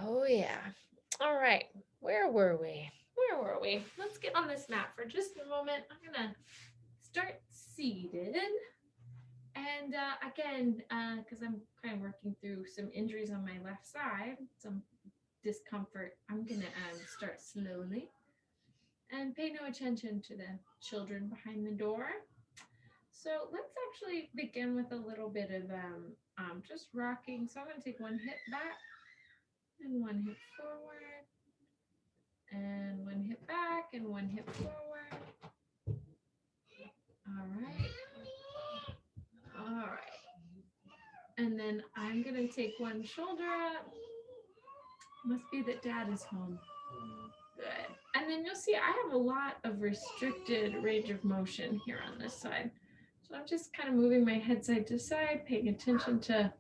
Oh, yeah. All right. Where were we? Where were we? Let's get on this mat for just a moment. I'm going to start seated. And again, because I'm kind of working through some injuries on my left side, some discomfort, I'm going to start slowly and pay no attention to the children behind the door. So let's actually begin with a little bit of just rocking. So I'm going to take one hip back and one hip forward and one hip back and one hip forward. All right. All right. And then I'm going to take one shoulder up. Must be that dad is home. Good. And then you'll see I have a lot of restricted range of motion here on this side. So I'm just kind of moving my head side to side, paying attention to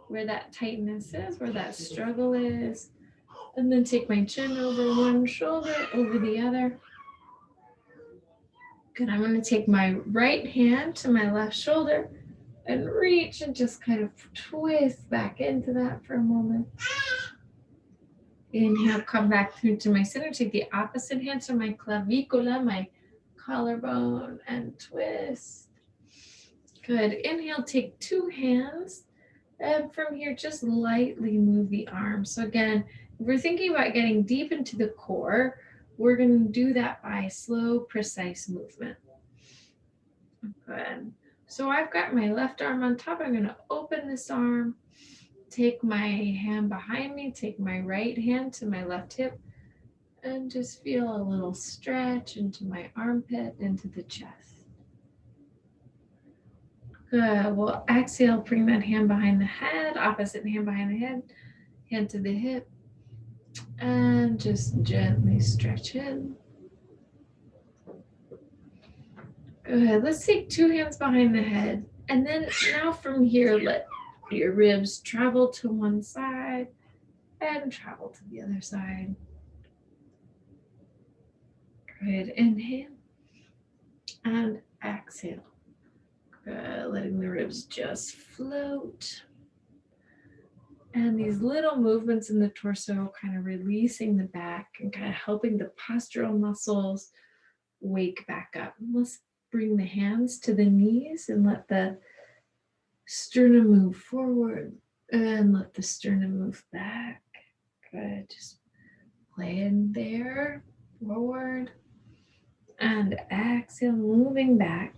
where that tightness is, where that struggle is. And then take my chin over one shoulder, over the other. Good. I'm going to take my right hand to my left shoulder and reach and just kind of twist back into that for a moment. Inhale, come back through to my center. Take the opposite hand to my clavicula, my collarbone, and twist. Good. Inhale, take two hands. And from here, just lightly move the arms. So again, if we're thinking about getting deep into the core, we're going to do that by slow, precise movement. Good. So I've got my left arm on top. I'm going to open this arm, take my hand behind me, take my right hand to my left hip, and just feel a little stretch into my armpit, into the chest. Good. We'll exhale, bring that hand behind the head, opposite hand behind the head, hand to the hip, and just gently stretch in. Good. Let's take two hands behind the head. And then now from here, let your ribs travel to one side and travel to the other side. Good. Inhale and exhale. Good. Letting the ribs just float. And these little movements in the torso kind of releasing the back and kind of helping the postural muscles wake back up. Let's bring the hands to the knees and let the sternum move forward and let the sternum move back. Good. Just play in there, forward, and exhale, moving back,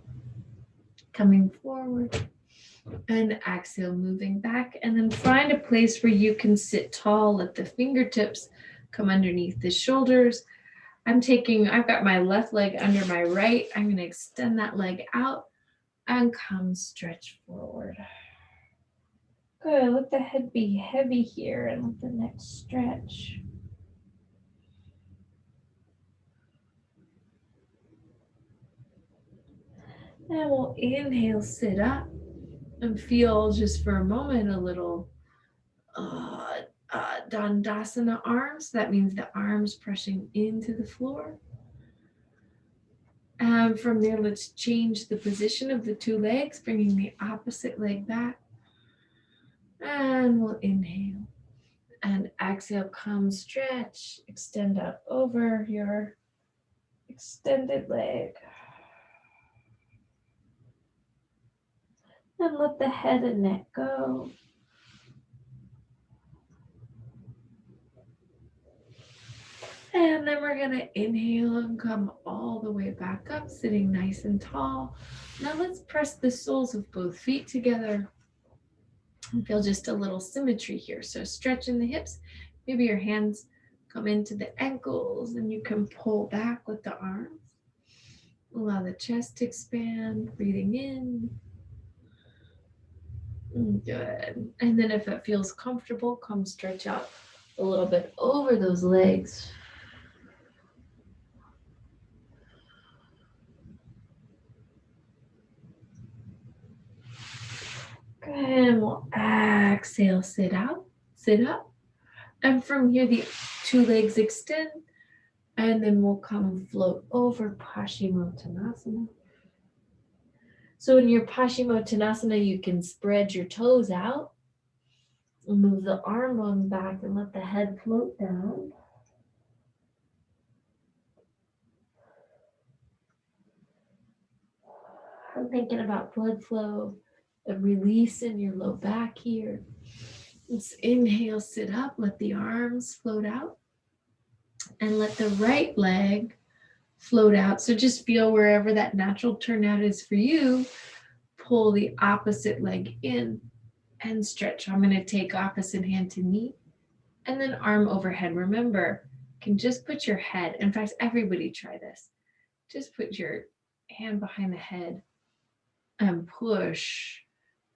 coming forward, and exhale, moving back. And then find a place where you can sit tall. Let the fingertips come underneath the shoulders. I've got my left leg under my right. I'm going to extend that leg out and come stretch forward. Good. Let the head be heavy here and let the neck stretch. And we'll inhale, sit up, and feel just for a moment a little Dandasana arms. That means the arms pressing into the floor. And from there, let's change the position of the two legs, bringing the opposite leg back. And we'll inhale. And exhale, come stretch, extend out over your extended leg. And let the head and neck go. And then we're going to inhale and come all the way back up, sitting nice and tall. Now let's press the soles of both feet together and feel just a little symmetry here. So stretch in the hips. Maybe your hands come into the ankles and you can pull back with the arms. Allow the chest to expand, breathing in. Good. And then if it feels comfortable, come stretch out a little bit over those legs. Good. And we'll exhale, sit out, sit up. And from here, the two legs extend. And then we'll come float over Paschimottanasana. So in your Paschimottanasana, you can spread your toes out. Move the arm bones back and let the head float down. I'm thinking about blood flow, the release in your low back here. Let's inhale, sit up, let the arms float out, and let the right leg float out. So just feel wherever that natural turnout is for you. Pull the opposite leg in and stretch. I'm going to take opposite hand to knee and then arm overhead. Remember, you can just put your head, in fact, everybody try this. Just put your hand behind the head and push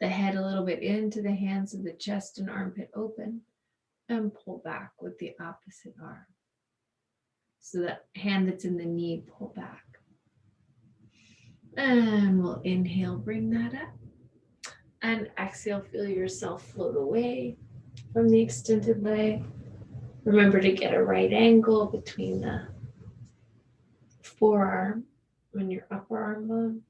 the head a little bit into the hands of the chest and armpit open and pull back with the opposite arm. So that hand that's in the knee, pull back. And we'll inhale, bring that up. And exhale, feel yourself float away from the extended leg. Remember to get a right angle between the forearm and your upper arm bone.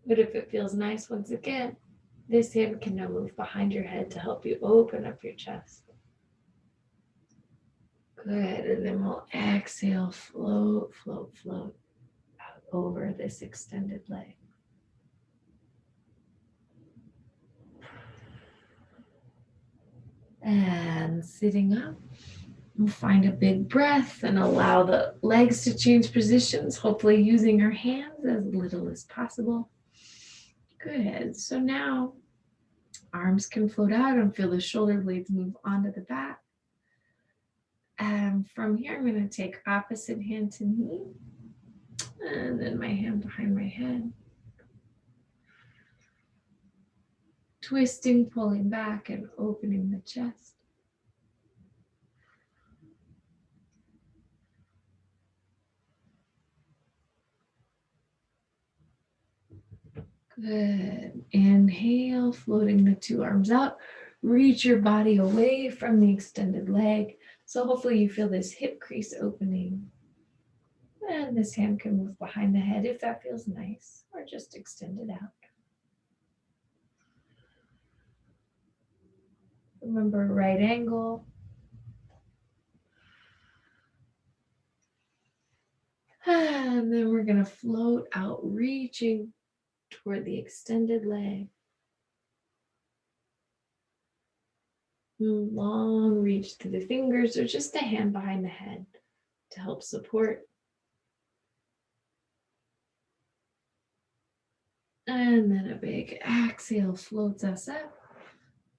But if it feels nice, once again, this hand can now move behind your head to help you open up your chest. Good, and then we'll exhale, float, float, float out over this extended leg. And sitting up, we'll find a big breath and allow the legs to change positions, hopefully using our hands as little as possible. Good, so now arms can float out and feel the shoulder blades move onto the back. And from here, I'm going to take opposite hand to knee, and then my hand behind my head. Twisting, pulling back, and opening the chest. Good. Inhale, floating the two arms out. Reach your body away from the extended leg. So hopefully you feel this hip crease opening. And this hand can move behind the head if that feels nice, or just extend it out. Remember, right angle. And then we're going to float out, reaching toward the extended leg. Long reach to the fingers or just a hand behind the head to help support. And then a big exhale floats us up.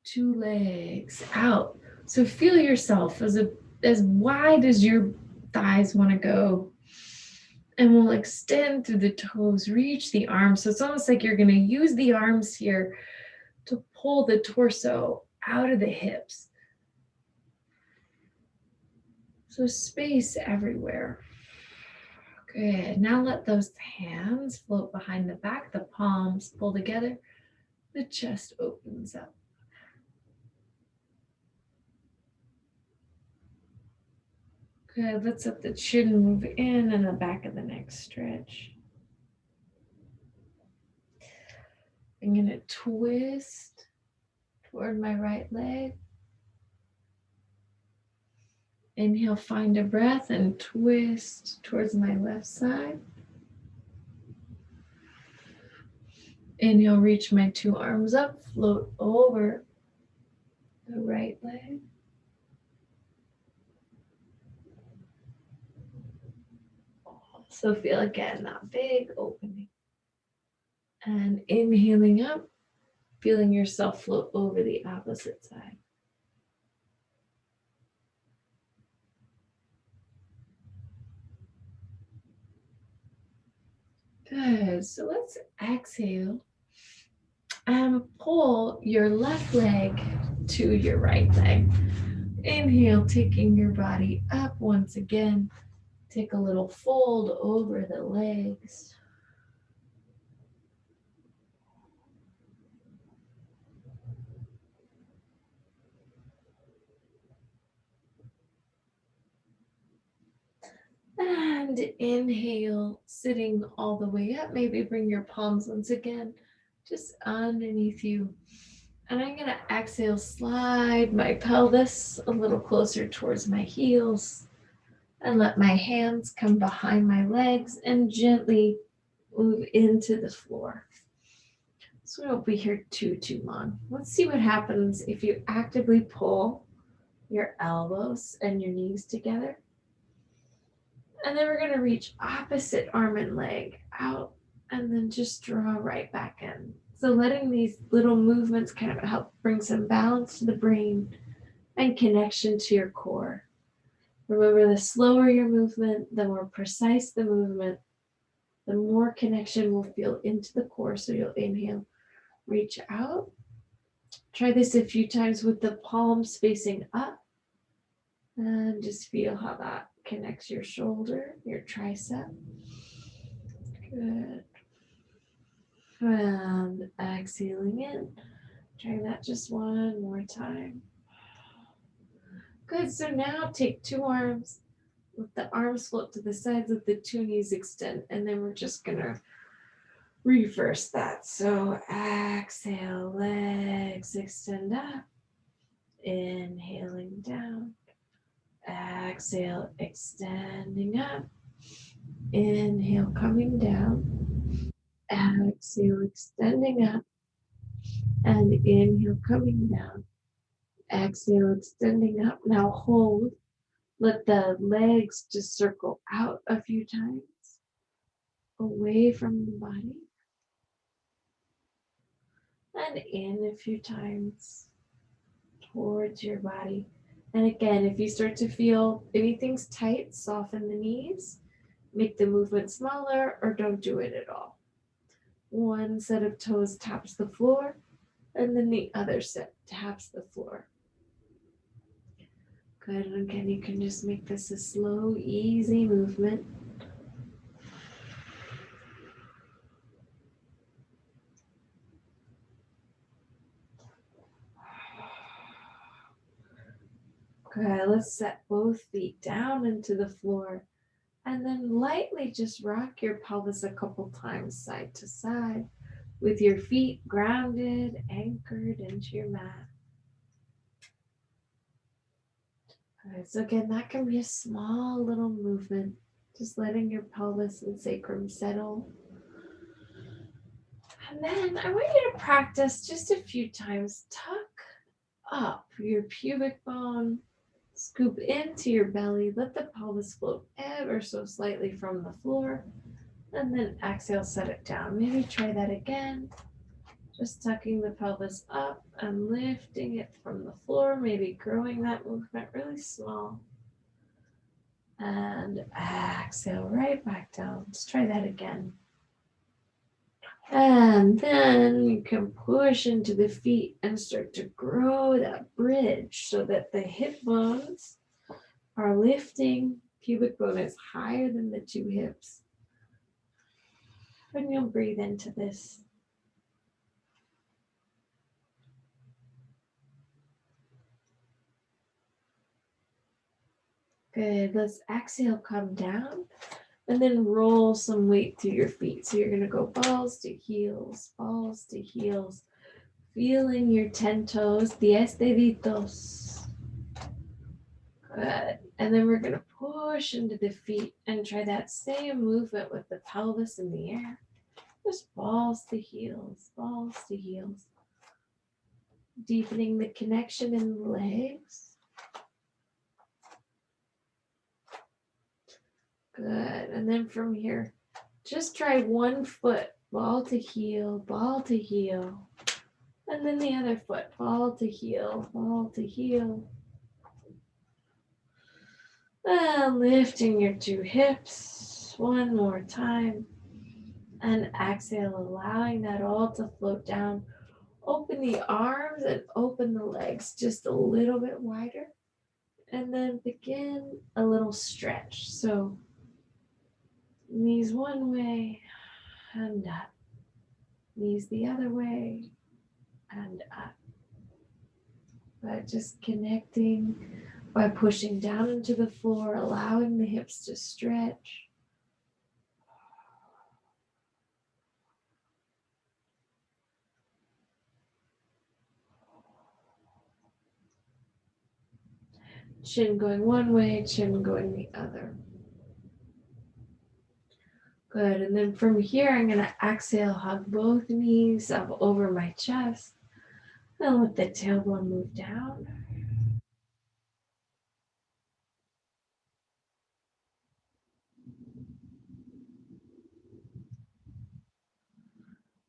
Two legs out. So feel yourself as wide as your thighs want to go. And we'll extend through the toes, reach the arms. So it's almost like you're going to use the arms here to pull the torso out of the hips. So space everywhere. Good. Now let those hands float behind the back, the palms pull together, the chest opens up. Good. Let's let the chin move in and the back of the neck stretch. I'm going to twist toward my right leg. Inhale, find a breath and twist towards my left side. Inhale, reach my two arms up, float over the right leg. So feel again that big opening. And inhaling up, feeling yourself float over the opposite side. Good. So let's exhale and pull your left leg to your right leg. Inhale, taking your body up once again. Take a little fold over the legs. And inhale, sitting all the way up. Maybe bring your palms once again just underneath you. And I'm going to exhale, slide my pelvis a little closer towards my heels and let my hands come behind my legs and gently move into the floor. So we won't be here too long. Let's see what happens if you actively pull your elbows and your knees together. And then we're going to reach opposite arm and leg out and then just draw right back in. So letting these little movements kind of help bring some balance to the brain and connection to your core. Remember, the slower your movement, the more precise the movement, the more connection will feel into the core. So you'll inhale, reach out. Try this a few times with the palms facing up. And just feel how that connects your shoulder, your tricep. Good. And exhaling in. Try that just one more time. Good. So now take two arms. Let the arms float to the sides, let the two knees extend. And then we're just going to reverse that. So exhale, legs extend up. Inhaling down. Exhale, extending up. Inhale, coming down. Exhale, extending up. And inhale, coming down. Exhale, extending up. Now hold. Let the legs just circle out a few times, away from the body. And in a few times, towards your body. And again, if you start to feel anything's tight, soften the knees. Make the movement smaller or don't do it at all. One set of toes taps the floor, and then the other set taps the floor. Good. And again, you can just make this a slow, easy movement. Good. Let's set both feet down into the floor. And then lightly just rock your pelvis a couple times side to side with your feet grounded, anchored into your mat. Good. So again, that can be a small little movement, just letting your pelvis and sacrum settle. And then I want you to practice just a few times. Tuck up your pubic bone, scoop into your belly, let the pelvis float ever so slightly from the floor, and then exhale, set it down. Maybe try that again. Just tucking the pelvis up and lifting it from the floor, maybe growing that movement really small. And exhale right back down. Let's try that again. And then you can push into the feet and start to grow that bridge so that the hip bones are lifting. Pubic bone is higher than the two hips. And you'll breathe into this. Good. Let's exhale, come down, and then roll some weight through your feet. So you're going to go balls to heels, feeling your 10 toes, 10 deditos. Good. And then we're going to push into the feet and try that same movement with the pelvis in the air. Just balls to heels, deepening the connection in the legs. Good. And then from here, just try one foot, ball to heel, and then the other foot, ball to heel. And lifting your two hips one more time. And exhale, allowing that all to float down. Open the arms and open the legs just a little bit wider. And then begin a little stretch. So knees one way and up. Knees the other way and up. But just connecting by pushing down into the floor, allowing the hips to stretch. Chin going one way, chin going the other. Good, and then from here, I'm gonna exhale, hug both knees up over my chest. Then let the tailbone move down.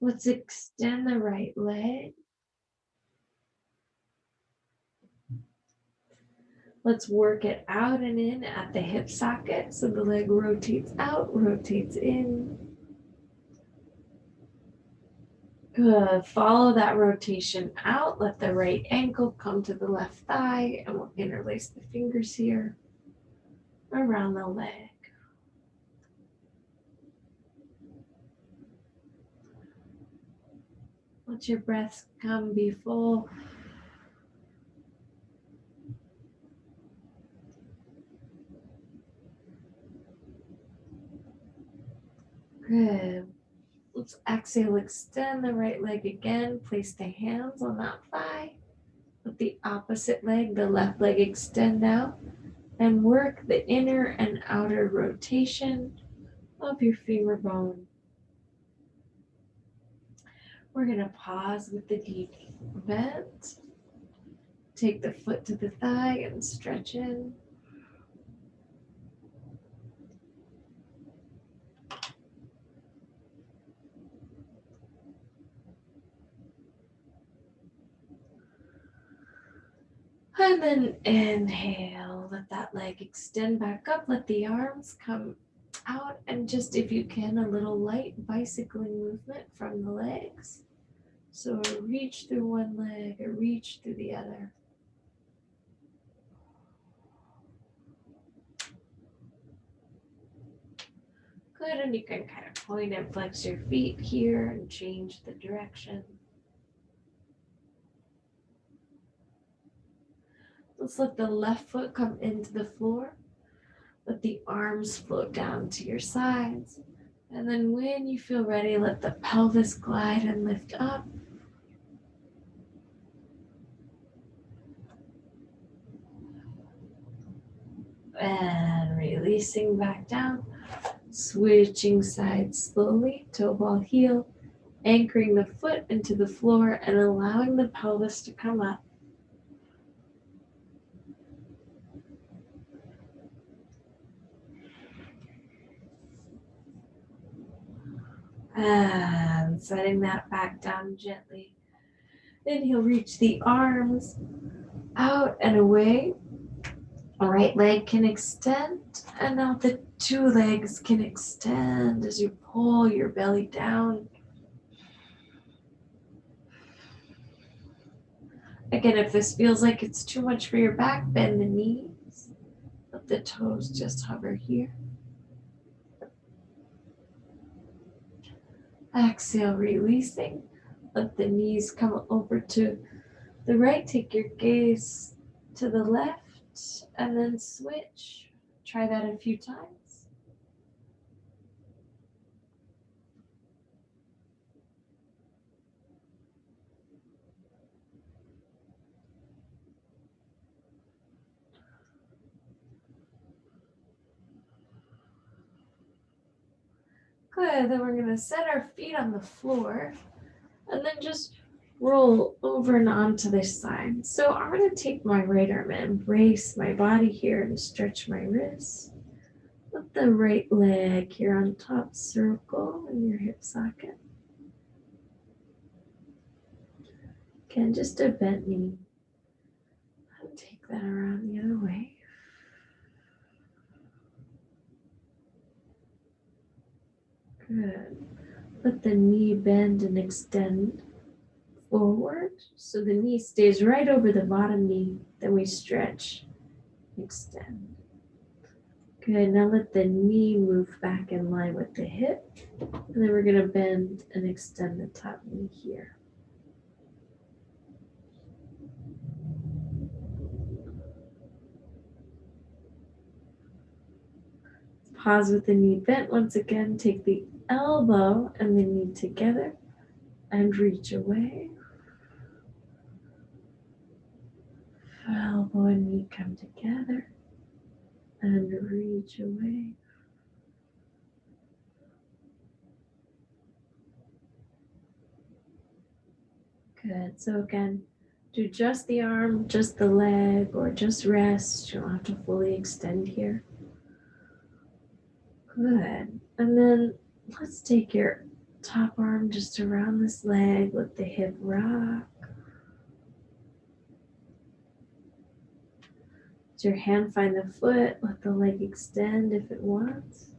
Let's extend the right leg. Let's work it out and in at the hip socket. So the leg rotates out, rotates in. Good. Follow that rotation out. Let the right ankle come to the left thigh, and we'll interlace the fingers here around the leg. Let your breath come be full. Good. Let's exhale, extend the right leg again. Place the hands on that thigh. Let the opposite leg, the left leg, extend out. And work the inner and outer rotation of your femur bone. We're going to pause with the deep bend. Take the foot to the thigh and stretch in. And then inhale, let that leg extend back up. Let the arms come out, and just, if you can, a little light bicycling movement from the legs. So a reach through one leg, a reach through the other. Good, and you can kind of point and flex your feet here and change the direction. Let's let the left foot come into the floor. Let the arms float down to your sides. And then when you feel ready, let the pelvis glide and lift up. And releasing back down. Switching sides slowly, toe ball heel, anchoring the foot into the floor and allowing the pelvis to come up. And setting that back down gently. Then he'll reach the arms out and away. Right leg can extend, and now the two legs can extend as you pull your belly down. Again, if this feels like it's too much for your back, bend the knees. Let the toes just hover here. Exhale, releasing. Let the knees come over to the right. Take your gaze to the left and then switch. Try that a few times. Good, then we're gonna set our feet on the floor and then just roll over and onto this side. So I'm gonna take my right arm and embrace my body here and stretch my wrists. Let the right leg here on top circle in your hip socket. Again, just a bent knee. And take that around the other way. Good. Let the knee bend and extend forward. So the knee stays right over the bottom knee. Then we stretch, extend. Good, now let the knee move back in line with the hip. And then we're gonna bend and extend the top knee here. Pause with the knee bent. Once again, take the elbow and the knee together and reach away. Elbow and knee come together and reach away. Good. So again, do just the arm, just the leg, or just rest. You don't have to fully extend here. Good. And then let's take your top arm just around this leg, let the hip rock. Let your hand find the foot, let the leg extend if it wants.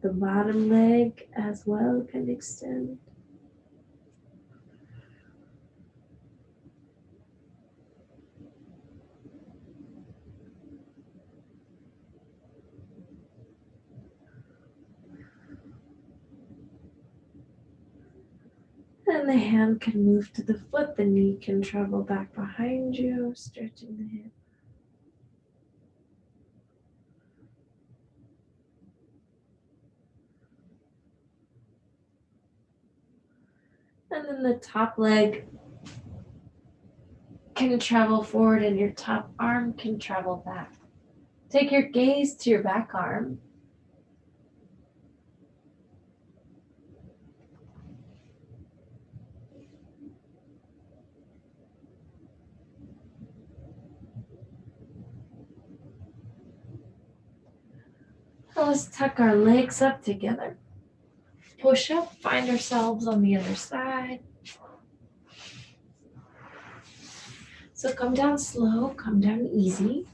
The bottom leg as well can extend. And the hand can move to the foot, the knee can travel back behind you, stretching the hip. And then the top leg can travel forward and your top arm can travel back. Take your gaze to your back arm. Now let's tuck our legs up together. Push up, find ourselves on the other side. So come down slow, come down easy.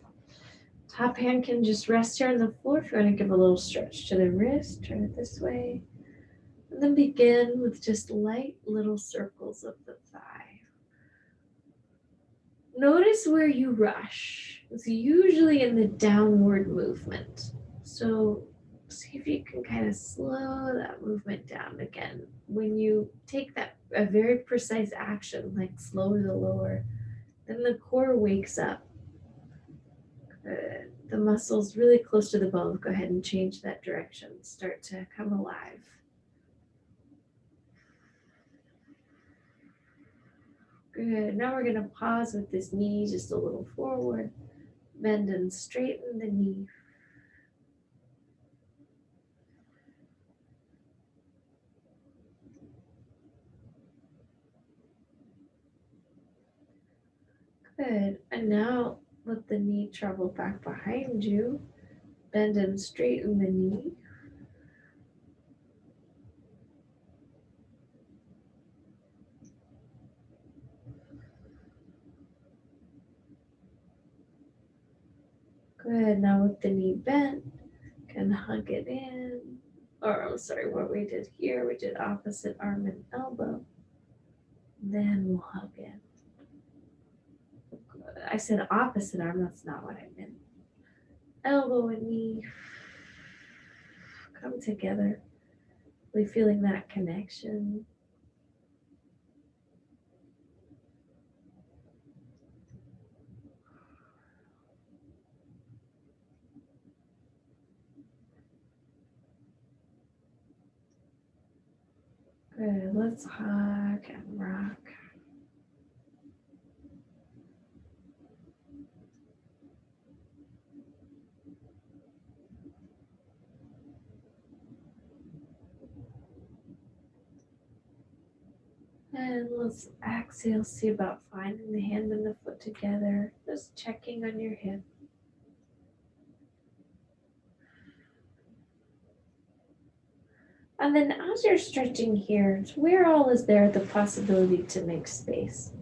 Top hand can just rest here on the floor if you want to give a little stretch to the wrist. Turn it this way. And then begin with just light little circles of the thigh. Notice where you rush. It's usually in the downward movement. So see if you can kind of slow that movement down again. When you take a very precise action, like slow the lower, then the core wakes up. Good. The muscles really close to the bone. Go ahead and change that direction. Start to come alive. Good. Now we're going to pause with this knee just a little forward. Bend and straighten the knee. Good. And now let the knee travel back behind you. Bend and straighten the knee. Good. Now with the knee bent, can hug it in. Or I'm sorry, what we did here, we did opposite arm and elbow. Then we'll hug in. Good. I said opposite arm, that's not what I meant. Elbow and knee come together. Really feeling that connection. Good. Let's hug and rock. And let's exhale, see about finding the hand and the foot together. Just checking on your hip. And then as you're stretching here, where all is there the possibility to make space?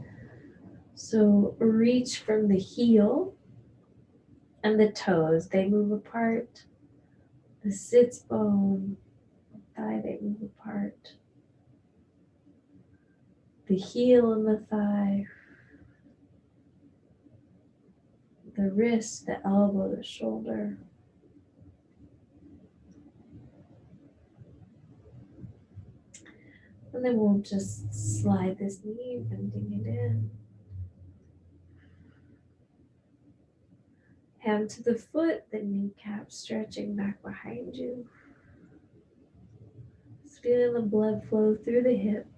So reach from the heel and the toes, they move apart. The sits bone, thigh, they move apart. The heel and the thigh, the wrist, the elbow, the shoulder. And then we'll just slide this knee, bending it in. Hand to the foot, the kneecap stretching back behind you. Just feeling the blood flow through the hip.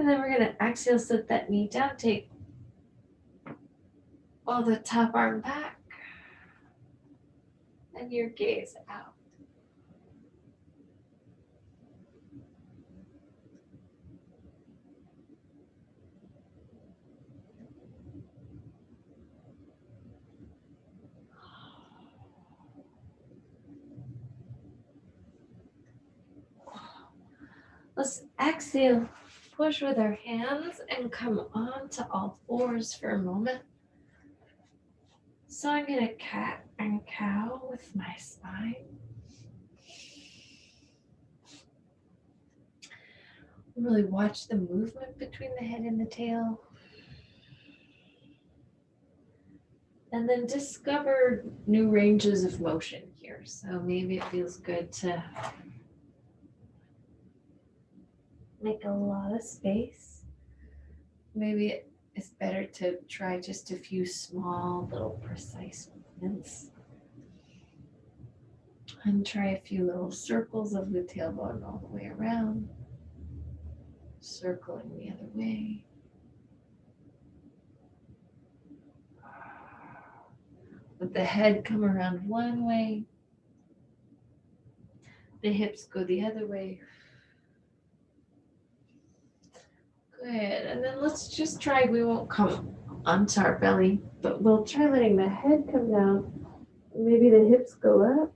And then we're going to exhale, sit that knee down, take all the top arm back and your gaze out. Let's exhale, push with our hands and come on to all fours for a moment. So I'm going to cat and cow with my spine. Really watch the movement between the head and the tail. And then discover new ranges of motion here. So maybe it feels good to make a lot of space. Maybe it's better to try just a few small, little precise movements. And try a few little circles of the tailbone all the way around. Circling the other way. Let the head come around one way. The hips go the other way. Good. And then let's just try, we won't come onto our belly, but we'll try letting the head come down. Maybe the hips go up.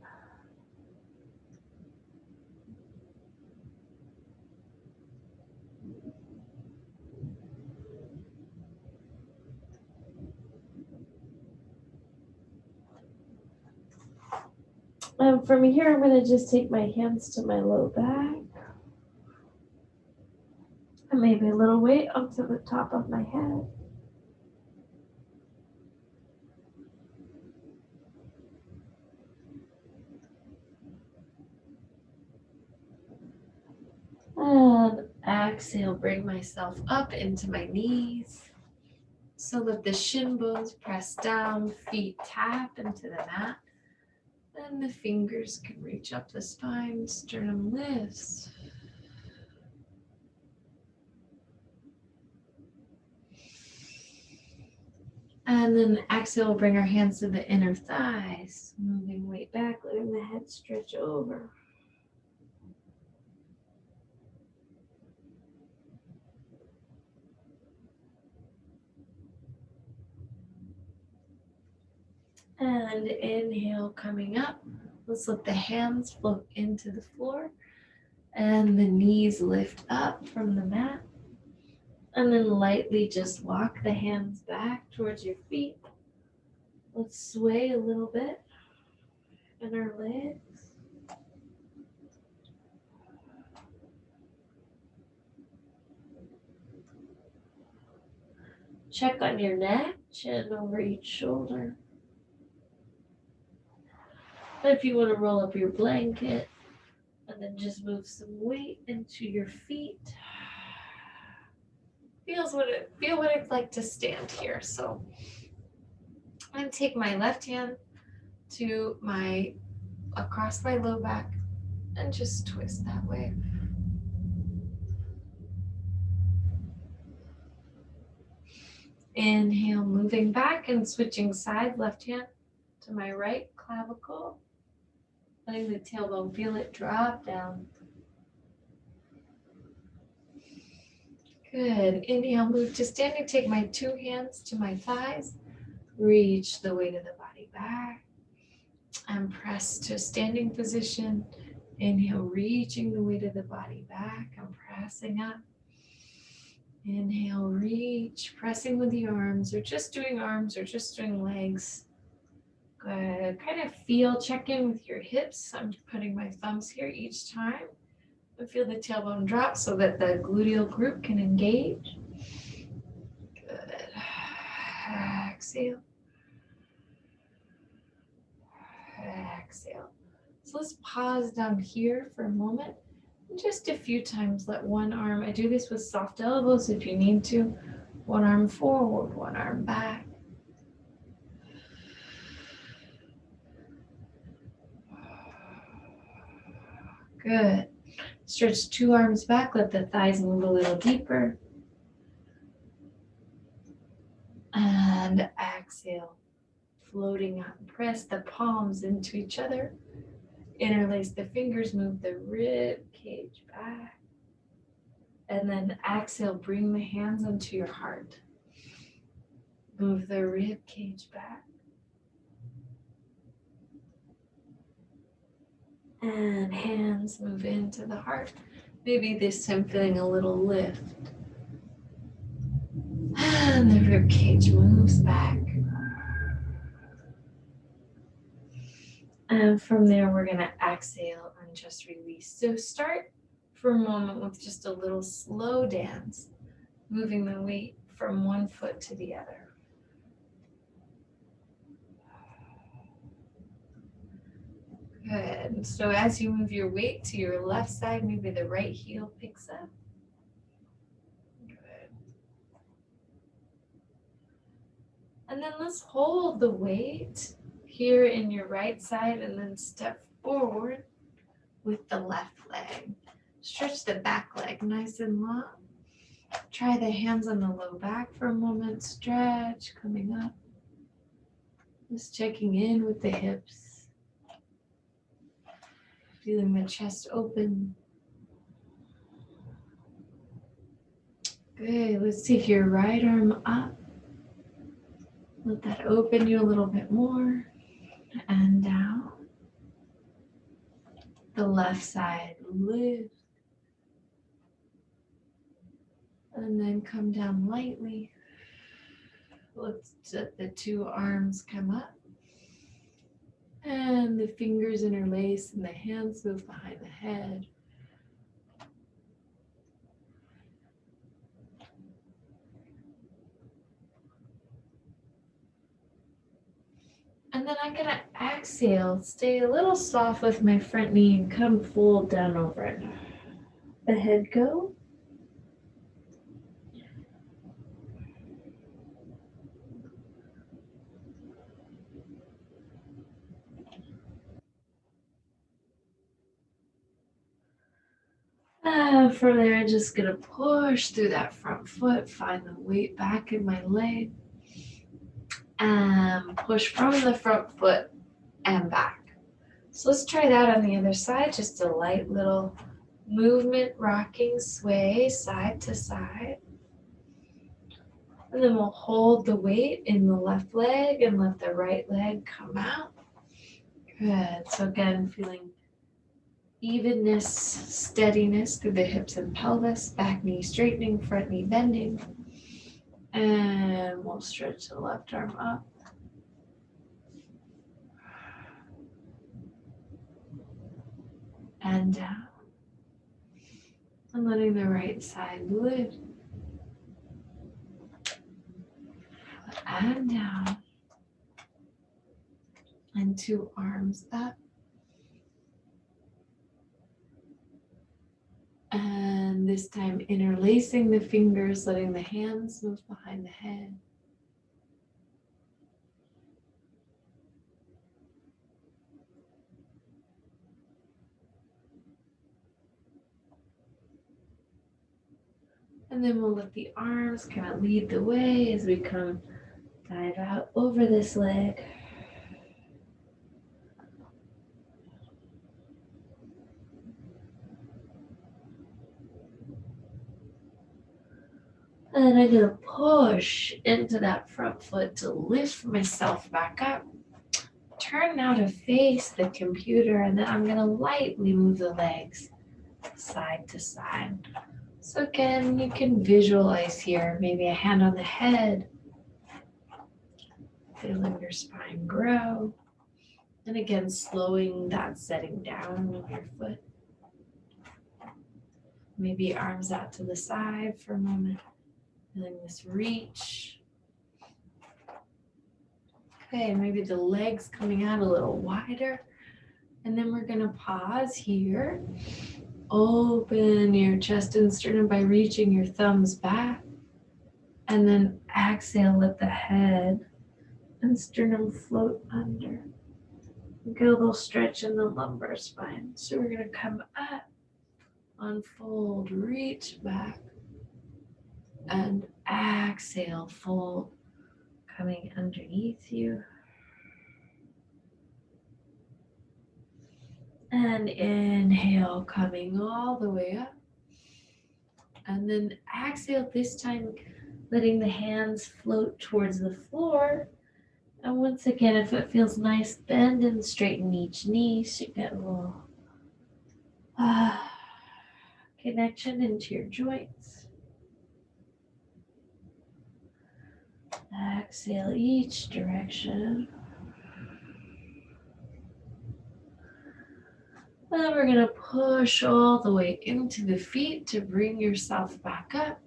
And from here, I'm going to just take my hands to my low back. And maybe a little weight onto the top of my head. And exhale, bring myself up into my knees so that the shin bones press down, feet tap into the mat. And the fingers can reach up the spine, sternum lifts. And then exhale, bring our hands to the inner thighs, moving weight back, letting the head stretch over. And inhale, coming up. Let's let the hands float into the floor and the knees lift up from the mat. And then lightly just walk the hands back towards your feet. Let's sway a little bit in our legs. Check on your neck, chin over each shoulder. If you want to roll up your blanket and then just move some weight into your feet. Feel what it's like to stand here. So I'm going to take my left hand to across my low back and just twist that way. Inhale, moving back and switching sides, left hand to my right clavicle. Letting the tailbone feel it drop down. Good. Inhale, move to standing. Take my two hands to my thighs. Reach the weight of the body back. And press to standing position. Inhale, reaching the weight of the body back. I'm pressing up. Inhale, reach, pressing with the arms, or just doing legs. Good. Kind of feel, check in with your hips. I'm putting my thumbs here each time. And feel the tailbone drop so that the gluteal group can engage. Good. Exhale. Exhale. So let's pause down here for a moment. Just a few times, let one arm, I do this with soft elbows if you need to. One arm forward, one arm back. Good. Stretch two arms back, let the thighs move a little deeper. And exhale, floating up. Press the palms into each other. Interlace the fingers, move the rib cage back. And then exhale, bring the hands onto your heart. Move the rib cage back. And hands move into the heart. Maybe this time feeling a little lift. And the rib cage moves back. And from there, we're going to exhale and just release. So start for a moment with just a little slow dance, moving the weight from one foot to the other. Good. So as you move your weight to your left side, maybe the right heel picks up. Good. And then let's hold the weight here in your right side and then step forward with the left leg. Stretch the back leg nice and long. Try the hands on the low back for a moment. Stretch, coming up. Just checking in with the hips. Feeling the chest open. Good. Let's take your right arm up. Let that open you a little bit more. And down. The left side, lift. And then come down lightly. Let's let the two arms come up. And the fingers interlace and the hands move behind the head. And then I'm going to exhale, stay a little soft with my front knee and come fold down over it. The head go. From there, I'm just going to push through that front foot, find the weight back in my leg, and push from the front foot and back. So let's try that on the other side, just a light little movement, rocking, sway, side to side. And then we'll hold the weight in the left leg and let the right leg come out. Good. So again, feeling evenness, steadiness through the hips and pelvis, back knee straightening, front knee bending. And we'll stretch the left arm up. And down. And letting the right side lift. And down. And two arms up. And this time interlacing the fingers, letting the hands move behind the head. And then we'll let the arms kind of lead the way as we come dive out over this leg. And then I'm going to push into that front foot to lift myself back up. Turn now to face the computer, and then I'm going to lightly move the legs side to side. So again, you can visualize here, maybe a hand on the head, feeling your spine grow. And again, slowing that setting down of your foot. Maybe arms out to the side for a moment. Feeling this reach. Okay, maybe the legs coming out a little wider. And then we're going to pause here. Open your chest and sternum by reaching your thumbs back. And then exhale, let the head and sternum float under. Get a little stretch in the lumbar spine. So we're going to come up, unfold, reach back, and exhale, fold. coming underneath you. And inhale, coming all the way up. And then exhale, this time letting the hands float towards the floor. And once again, if it feels nice, bend and straighten each knee so you get a little connection into your joints. Exhale each direction. And then we're going to push all the way into the feet to bring yourself back up.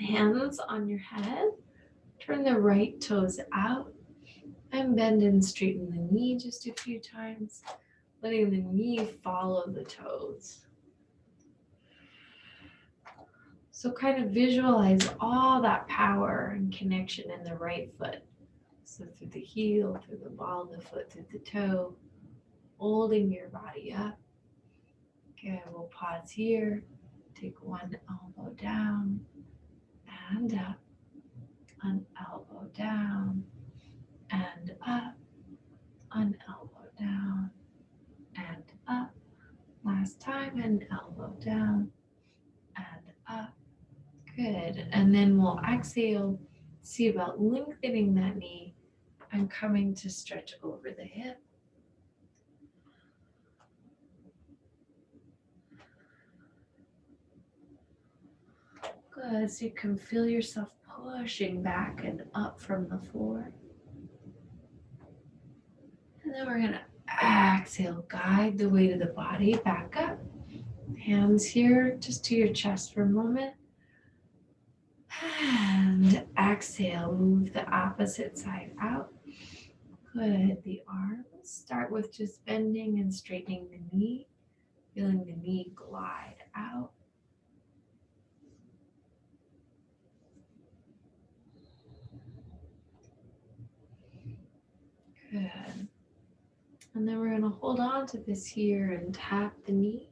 Hands on your head. Turn the right toes out and bend and straighten the knee just a few times, letting the knee follow the toes. So kind of visualize all that power and connection in the right foot. So through the heel, through the ball of the foot, through the toe, holding your body up. Okay, we'll pause here. Take one elbow down and up. An elbow down and up. An elbow down and up. Last time, an elbow down and up. Good. And then we'll exhale. See about lengthening that knee and coming to stretch over the hip. Good. So you can feel yourself pushing back and up from the floor. And then we're going to exhale. Guide the weight of the body back up. Hands here just to your chest for a moment. And exhale, move the opposite side out. Good. The arms start with just bending and straightening the knee, feeling the knee glide out. Good. And then we're going to hold on to this here and tap the knee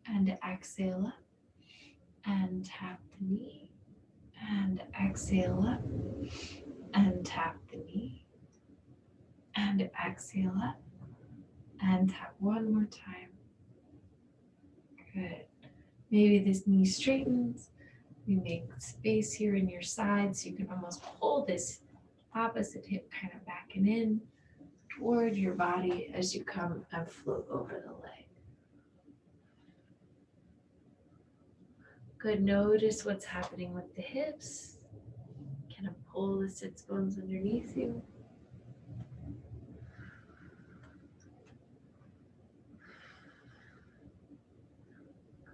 and exhale up and tap the knee and exhale up and tap the knee and exhale up and tap one more time. Good. Maybe this knee straightens. We make space here in your side so you can almost pull this opposite hip kind of back and in toward your body as you come and float over the leg. Good. Notice what's happening with the hips. Kind of pull the sits bones underneath you.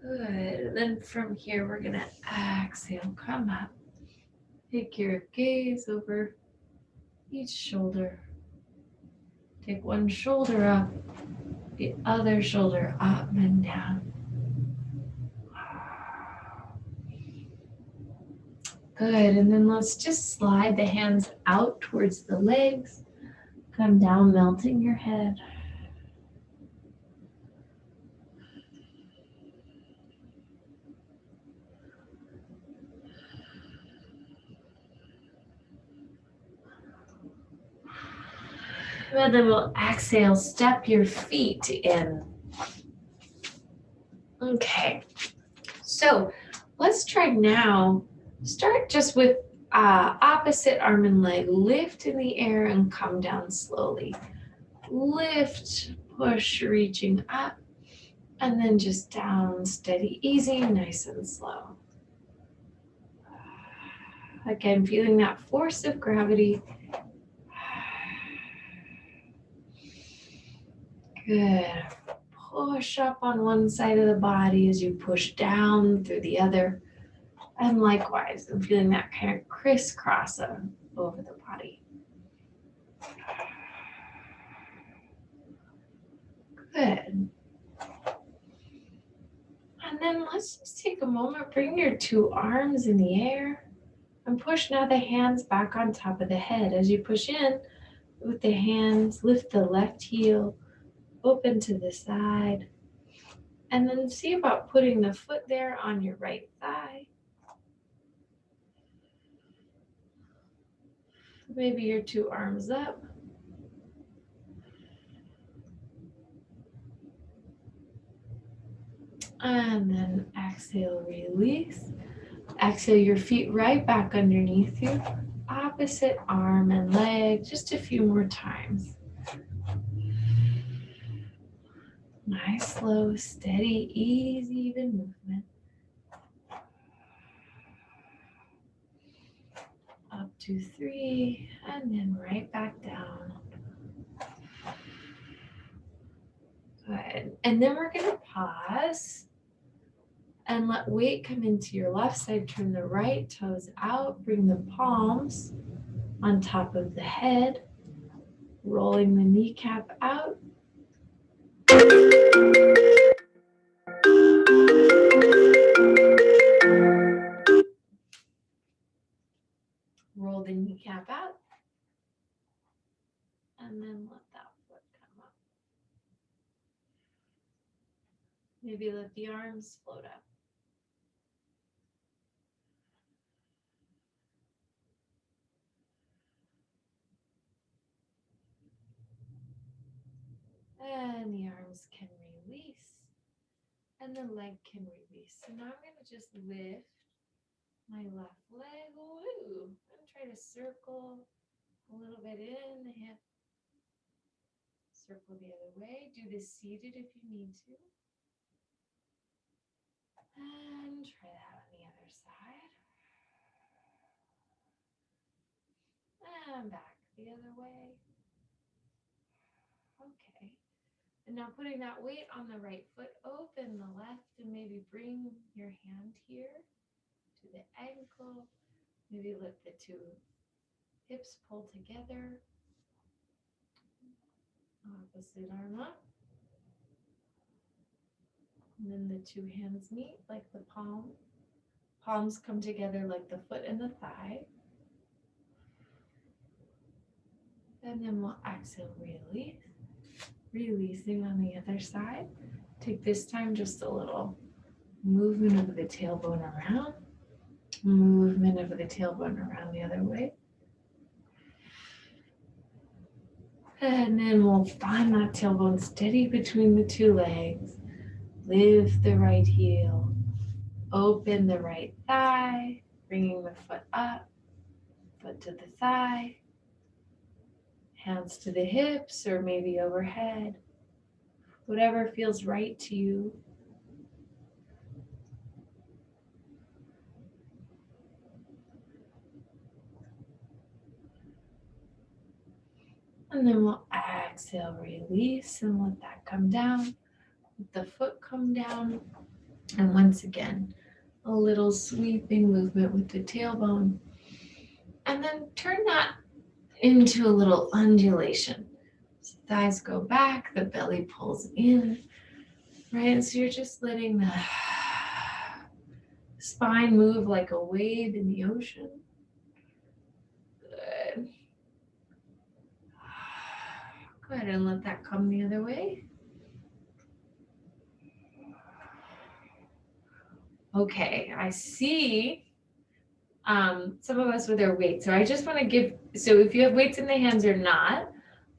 Good. And then from here, we're going to exhale, come up. Take your gaze over each shoulder. Take one shoulder up, the other shoulder up and down. Good. And then let's just slide the hands out towards the legs. Come down, melting your head. And then we'll exhale, step your feet in. Okay, so let's try now. Start just with opposite arm and leg. Lift in the air and come down slowly. Lift, push, reaching up, and then just down, steady, easy, nice and slow. Again, feeling that force of gravity. Good. Push up on one side of the body as you push down through the other. And likewise, I'm feeling that kind of crisscross over the body. Good. And then let's just take a moment, bring your two arms in the air and push now the hands back on top of the head. As you push in with the hands, lift the left heel, open to the side, and then see about putting the foot there on your right thigh. Maybe your two arms up. And then exhale, release. Exhale your feet right back underneath you. Opposite arm and leg, just a few more times. Nice, slow, steady, easy, even movement. Up to 3, and then right back down. Good. And then we're going to pause and let weight come into your left side. Turn the right toes out. Bring the palms on top of the head. Rolling the kneecap out. Roll the kneecap out. And then let that foot come up. Maybe let the arms float up. And the arms can release. And the leg can release. So now I'm going to just lift my left leg. Woo! And try to circle a little bit in the hip. Circle the other way. Do this seated if you need to. And try that on the other side. And back the other way. Okay. And now putting that weight on the right foot, open the left and maybe bring your hand here to the ankle. Maybe let the two hips pull together. Opposite arm up. And then the two hands meet like the palm. Palms come together like the foot and the thigh. And then we'll exhale, release. Releasing on the other side. Take this time just a little movement of the tailbone around. Movement of the tailbone around the other way. And then we'll find that tailbone steady between the two legs. Lift the right heel. Open the right thigh. Bringing the foot up. Foot to the thigh. Hands to the hips or maybe overhead. Whatever feels right to you. And then we'll exhale, release, and let that come down. Let the foot come down. And once again, a little sweeping movement with the tailbone. And then turn that into a little undulation. So thighs go back, the belly pulls in, right? And so you're just letting the spine move like a wave in the ocean. Good. Go ahead and let that come the other way. Okay, I see some of us with our weights. So I just want to give, so if you have weights in the hands or not,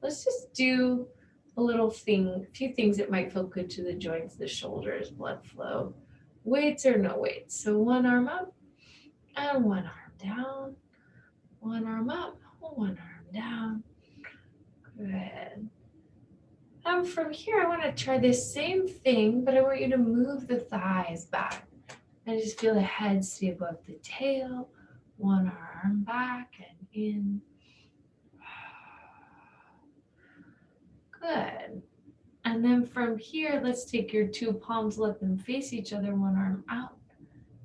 let's just do a little thing, a few things that might feel good to the joints, the shoulders, blood flow. Weights or no weights. So one arm up and one arm down. One arm up, one arm down. Good. From here, I want to try this same thing, but I want you to move the thighs back. And just feel the head stay above the tail. One arm back and in. Good. And then from here, let's take your two palms, let them face each other, one arm out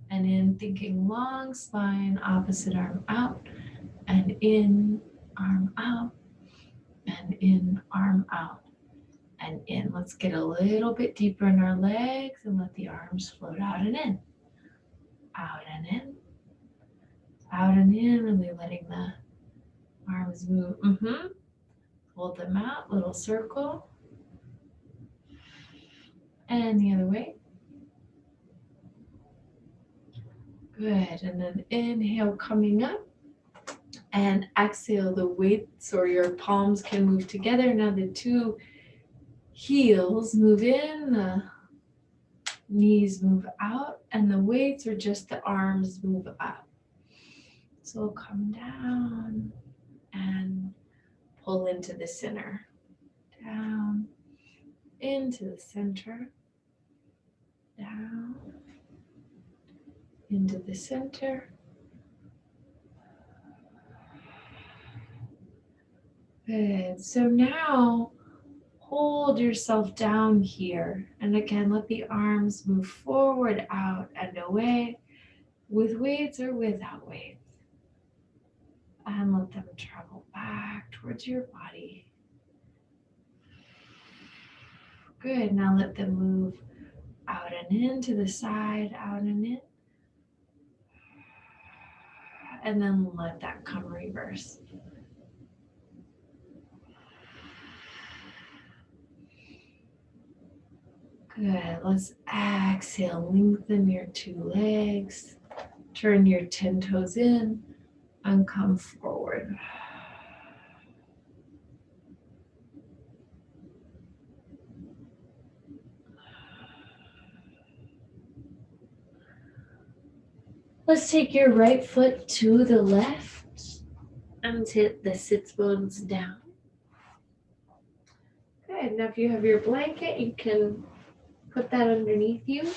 and in, thinking long spine, opposite arm out and in, arm out and in, arm out and in. Let's get a little bit deeper in our legs and let the arms float out and in. Out and in. Out and in, really letting the arms move. Hold them out, little circle. And the other way. Good, and then inhale coming up. And exhale, the weights or your palms can move together. Now the two heels move in, the knees move out, and the weights or just the arms move up. So come down and pull into the center. Down, into the center. Down, into the center. Good. So now hold yourself down here. And again, let the arms move forward, out, and away with weights or without weights. And let them travel back towards your body. Good. Now let them move out and in to the side, out and in. And then let that come reverse. Good. Let's exhale. Lengthen your two legs. Turn your 10 toes in and come forward. Let's take your right foot to the left and tip the sits bones down. Good. Now if you have your blanket, you can put that underneath you.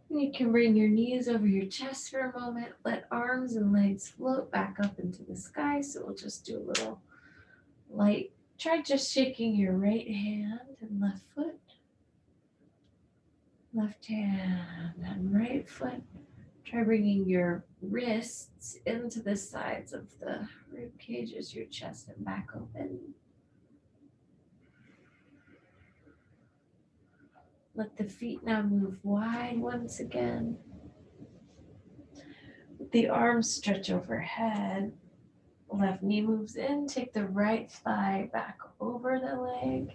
And you can bring your knees over your chest for a moment. Let arms and legs float back up into the sky. So we'll just do a little light. Try just shaking your right hand and left foot. Left hand and right foot. Try bringing your wrists into the sides of the rib cage as your chest and back open. Let the feet now move wide once again. Let the arms stretch overhead. Left knee moves in. Take the right thigh back over the leg.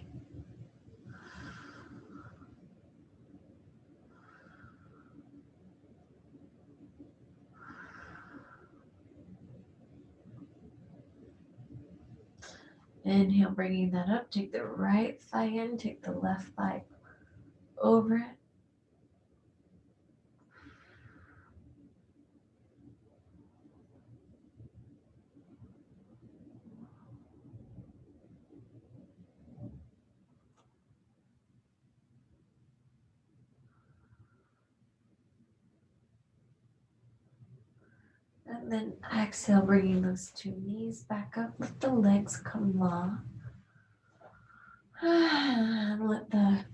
Inhale, bringing that up. Take the right thigh in. Take the left thigh over it. And then exhale, bringing those two knees back up. Let the legs come long. And let the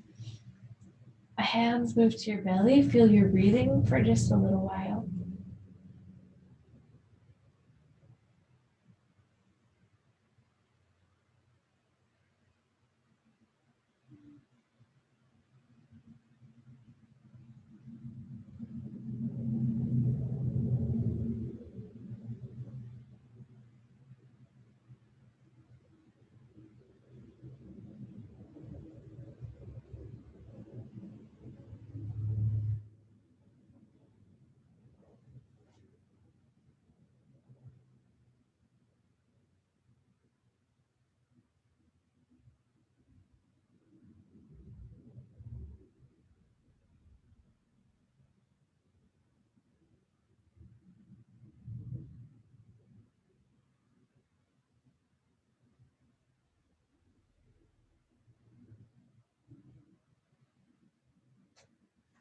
hands move to your belly. Feel your breathing for just a little while.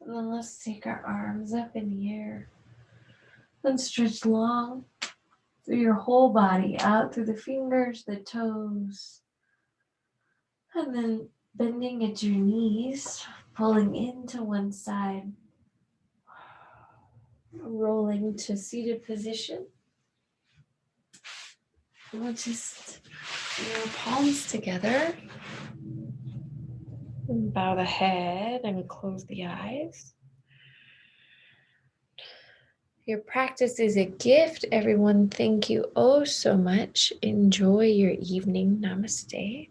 And then let's take our arms up in the air. Then stretch long through your whole body, out through the fingers, the toes. And then bending at your knees, pulling into one side. Rolling to seated position. We'll just your palms together. And bow the head and close the eyes. Your practice is a gift, everyone. Thank you oh so much. Enjoy your evening. Namaste.